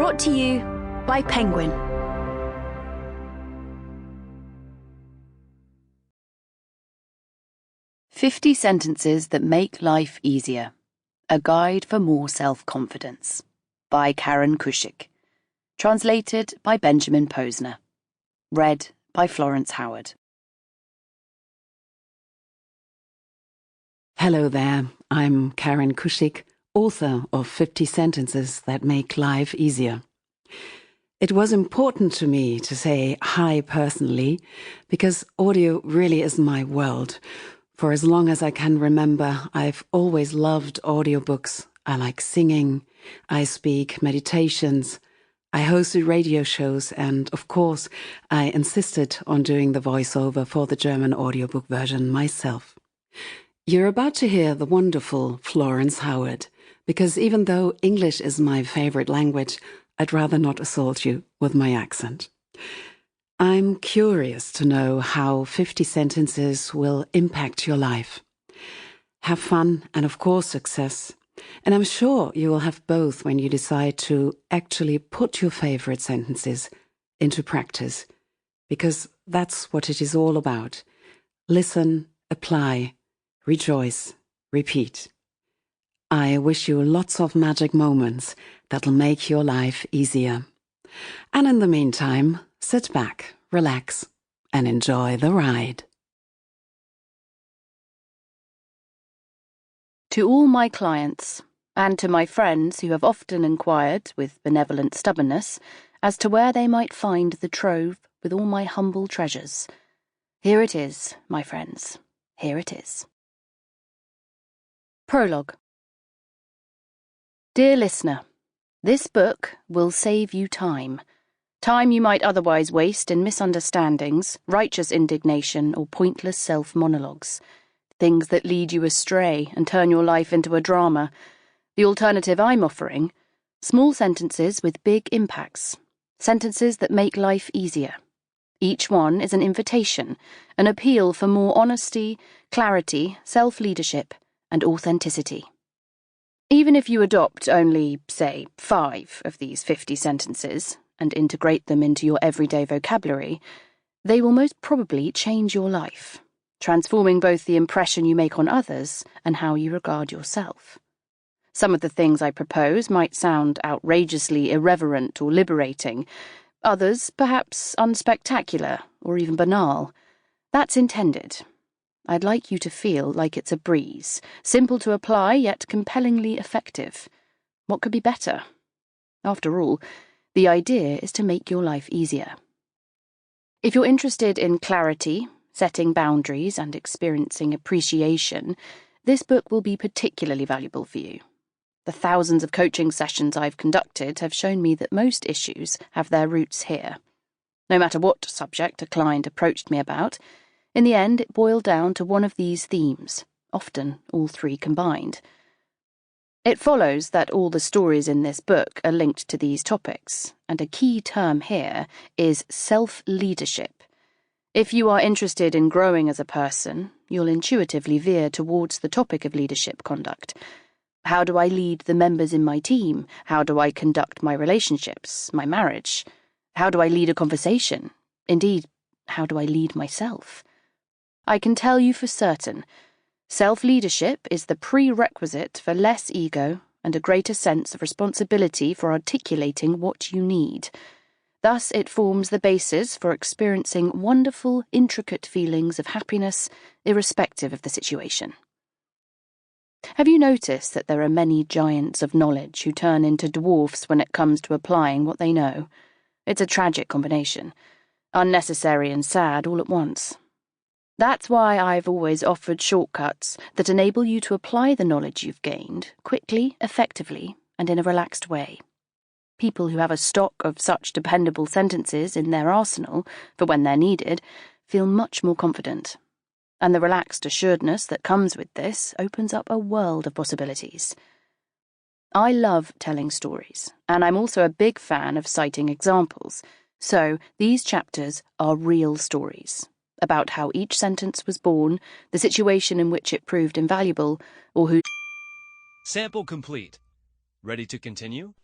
Brought to you by Penguin. "50 Sentences That Make Life Easier. A Guide for More Self-Confidence" by Karin Kuschik. Translated by Benjamin Posner. Read by Florence Howard. Hello there, I'm Karin Kuschik, author of 50 Sentences That Make Life Easier. It was important to me to say hi personally, because audio really is my world. For as long as I can remember, I've always loved audiobooks. I like singing, I speak meditations, I hosted radio shows, and of course, I insisted on doing the voiceover for the German audiobook version myself. You're about to hear the wonderful Florence Howard, because even though English is my favorite language, I'd rather not assault you with my accent. I'm curious to know how 50 sentences will impact your life. Have fun and, of course, success. And I'm sure you will have both when you decide to actually put your favorite sentences into practice, because that's what it is all about. Listen, apply, rejoice, repeat. I wish you lots of magic moments that'll make your life easier. And in the meantime, sit back, relax, and enjoy the ride. To all my clients, and to my friends who have often inquired, with benevolent stubbornness, as to where they might find the trove with all my humble treasures, here it is, my friends, here it is. Prologue. Dear listener, this book will save you time. Time you might otherwise waste in misunderstandings, righteous indignation, or pointless self-monologues. Things that lead you astray and turn your life into a drama. The alternative I'm offering: small sentences with big impacts. Sentences that make life easier. Each one is an invitation, an appeal for more honesty, clarity, self-leadership, and authenticity. Even if you adopt only, say, 5 of these 50 sentences and integrate them into your everyday vocabulary, they will most probably change your life, transforming both the impression you make on others and how you regard yourself. Some of the things I propose might sound outrageously irreverent or liberating, others perhaps unspectacular or even banal. That's intended. I'd like you to feel like it's a breeze, simple to apply yet compellingly effective. What could be better? After all, the idea is to make your life easier. If you're interested in clarity, setting boundaries, and experiencing appreciation, this book will be particularly valuable for you. The thousands of coaching sessions I've conducted have shown me that most issues have their roots here. No matter what subject a client approached me about, in the end, it boiled down to one of these themes, often all 3 combined. It follows that all the stories in this book are linked to these topics, and a key term here is self-leadership. If you are interested in growing as a person, you'll intuitively veer towards the topic of leadership conduct. How do I lead the members in my team? How do I conduct my relationships, my marriage? How do I lead a conversation? Indeed, how do I lead myself? I can tell you for certain, self-leadership is the prerequisite for less ego and a greater sense of responsibility for articulating what you need. Thus, it forms the basis for experiencing wonderful, intricate feelings of happiness, irrespective of the situation. Have you noticed that there are many giants of knowledge who turn into dwarfs when it comes to applying what they know? It's a tragic combination, unnecessary and sad all at once. That's why I've always offered shortcuts that enable you to apply the knowledge you've gained quickly, effectively, and in a relaxed way. People who have a stock of such dependable sentences in their arsenal for when they're needed feel much more confident. And the relaxed assuredness that comes with this opens up a world of possibilities. I love telling stories, and I'm also a big fan of citing examples, so these chapters are real stories about how each sentence was born, the situation in which it proved invaluable, or who... Sample complete. Ready to continue?